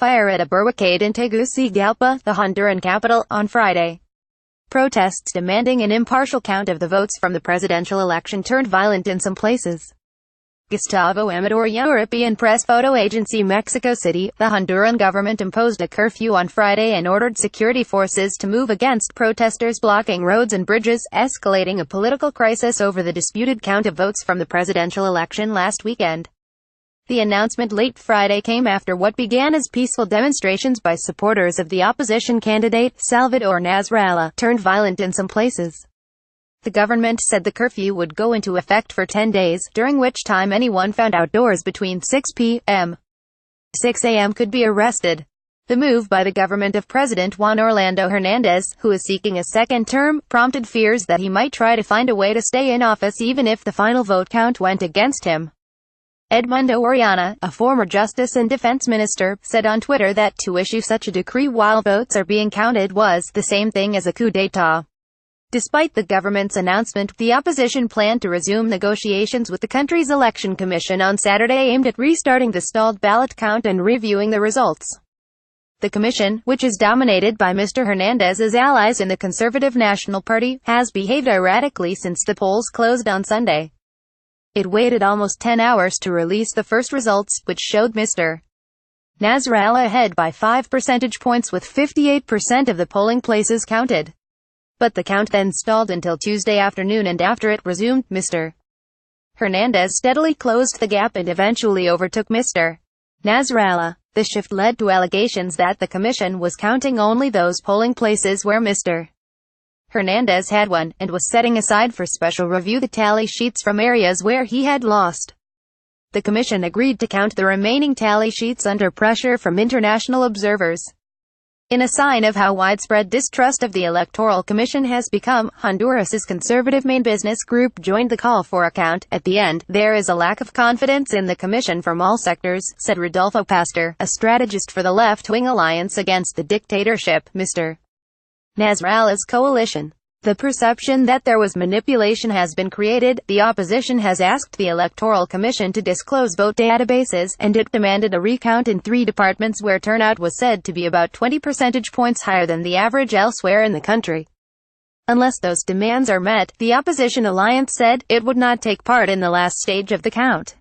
fire at a barricade in Tegucigalpa, the Honduran capital, on Friday. Protests demanding an impartial count of the votes from the presidential election turned violent in some places. Gustavo, AmadorEuropean Pressphoto agency, Mexico City. The Honduran government imposed a curfew on Friday and ordered security forces to move against protesters blocking roads and bridges, escalating a political crisis over the disputed count of votes from the presidential election last weekend. The announcement late Friday came after what began as peaceful demonstrations by supporters of the opposition candidate, Salvador Nasralla, turned violent in some places. The government said the curfew would go into effect for 10 days, during which time anyone found outdoors between 6 p.m. 6 a.m. could be arrested. The move by the government of President Juan Orlando Hernandez, who is seeking a second term, prompted fears that he might try to find a way to stay in office even if the final vote count went against him. Edmundo Oriana, a former Justice and Defense Minister, said on Twitter that to issue such a decree while votes are being counted was the same thing as a coup d'état. Despite the government's announcement, the opposition planned to resume negotiations with the country's election commission on Saturday aimed at restarting the stalled ballot count and reviewing the results. The commission, which is dominated by Mr. Hernandez's allies in the Conservative National Party, has behaved erratically since the polls closed on Sunday. It waited almost 10 hours to release the first results, which showed Mr. Nasralla ahead by 5 percentage points with 58% of the polling places counted. But the count then stalled until Tuesday afternoon, and after it resumed, Mr. Hernandez steadily closed the gap and eventually overtook Mr. Nasralla. The shift led to allegations that the commission was counting only those polling places where Mr. Hernandez had won, and was setting aside for special review the tally sheets from areas where he had lost. The commission agreed to count the remaining tally sheets under pressure from international observers. In a sign of how widespread distrust of the Electoral Commission has become, Honduras's conservative main business group joined the call for a count. At the end, there is a lack of confidence in the commission from all sectors, said Rodolfo Pastor, a strategist for the left-wing Alliance Against the Dictatorship, Mr. Nasralla's coalition. The perception that there was manipulation has been created. The opposition has asked the Electoral Commission to disclose vote databases, and it demanded a recount in 3 departments where turnout was said to be about 20 percentage points higher than the average elsewhere in the country. Unless those demands are met, the opposition alliance said, it would not take part in the last stage of the count.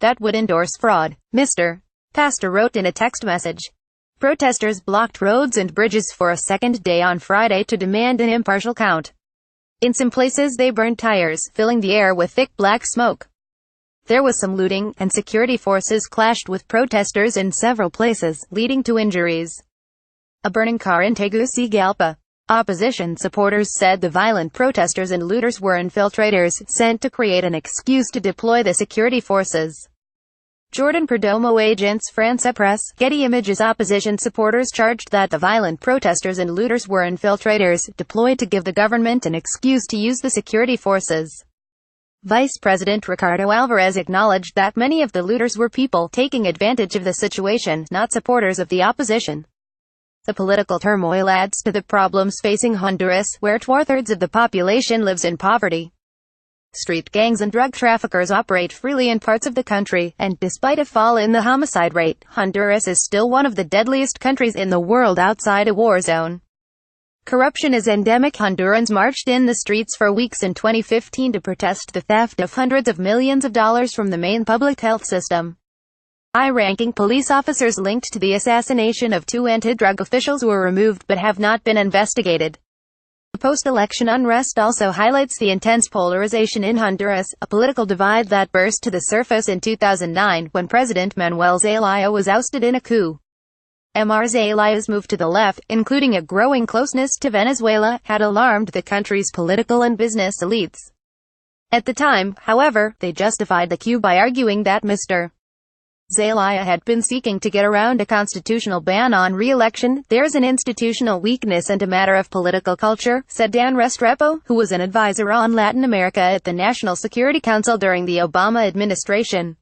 That would endorse fraud, Mr. Pastor wrote in a text message. Protesters blocked roads and bridges for a second day on Friday to demand an impartial count. In some places they burned tires, filling the air with thick black smoke. There was some looting, and security forces clashed with protesters in several places, leading to injuries. A burning car in Tegucigalpa. Opposition supporters said the violent protesters and looters were infiltrators, sent to create an excuse to deploy the security forces. Jordan Perdomo agents France Press, Getty Images. Opposition supporters charged that the violent protesters and looters were infiltrators, deployed to give the government an excuse to use the security forces. Vice President Ricardo Alvarez acknowledged that many of the looters were people taking advantage of the situation, not supporters of the opposition. The political turmoil adds to the problems facing Honduras, where 2/3 of the population lives in poverty. Street gangs and drug traffickers operate freely in parts of the country, and despite a fall in the homicide rate, Honduras is still one of the deadliest countries in the world outside a war zone. Corruption is endemic. Hondurans marched in the streets for weeks in 2015 to protest the theft of hundreds of millions of dollars from the main public health system. High-ranking police officers linked to the assassination of 2 anti-drug officials were removed but have not been investigated. The post-election unrest also highlights the intense polarization in Honduras, a political divide that burst to the surface in 2009, when President Manuel Zelaya was ousted in a coup. Zelaya's move to the left, including a growing closeness to Venezuela, had alarmed the country's political and business elites. At the time, however, they justified the coup by arguing that Mr. Zelaya had been seeking to get around a constitutional ban on re-election. There's an institutional weakness and a matter of political culture, said Dan Restrepo, who was an advisor on Latin America at the National Security Council during the Obama administration.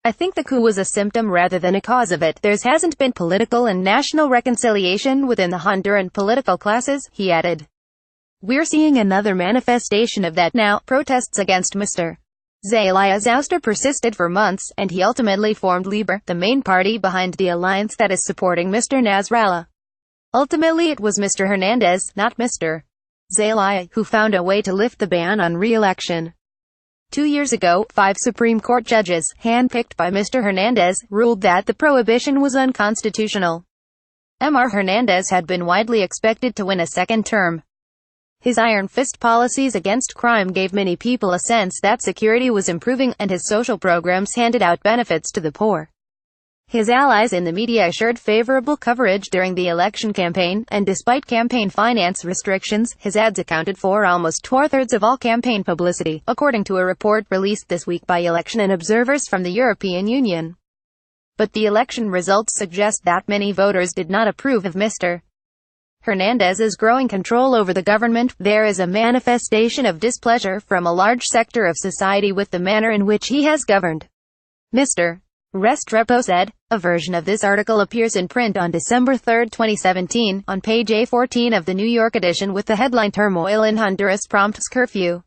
I think the coup was a symptom rather than a cause of it. There hasn't been political and national reconciliation within the Honduran political classes, he added. We're seeing another manifestation of that now. Protests against Mr. Zelaya's ouster persisted for months, and he ultimately formed Libre, the main party behind the alliance that is supporting Mr. Nasrallah. Ultimately it was Mr. Hernandez, not Mr. Zelaya, who found a way to lift the ban on re-election. 2 years ago, 5 Supreme Court judges, handpicked by Mr. Hernandez, ruled that the prohibition was unconstitutional. Mr. Hernandez had been widely expected to win a second term. His iron fist policies against crime gave many people a sense that security was improving, and his social programs handed out benefits to the poor. His allies in the media assured favorable coverage during the election campaign, and despite campaign finance restrictions, his ads accounted for almost 2/3 of all campaign publicity, according to a report released this week by election and observers from the European Union. But the election results suggest that many voters did not approve of Mr. Hernandez's growing control over the government. There is a manifestation of displeasure from a large sector of society with the manner in which he has governed. Mr. Restrepo said. A version of this article appears in print on December 3, 2017, on page A14 of the New York edition with the headline "Turmoil in Honduras Prompts Curfew."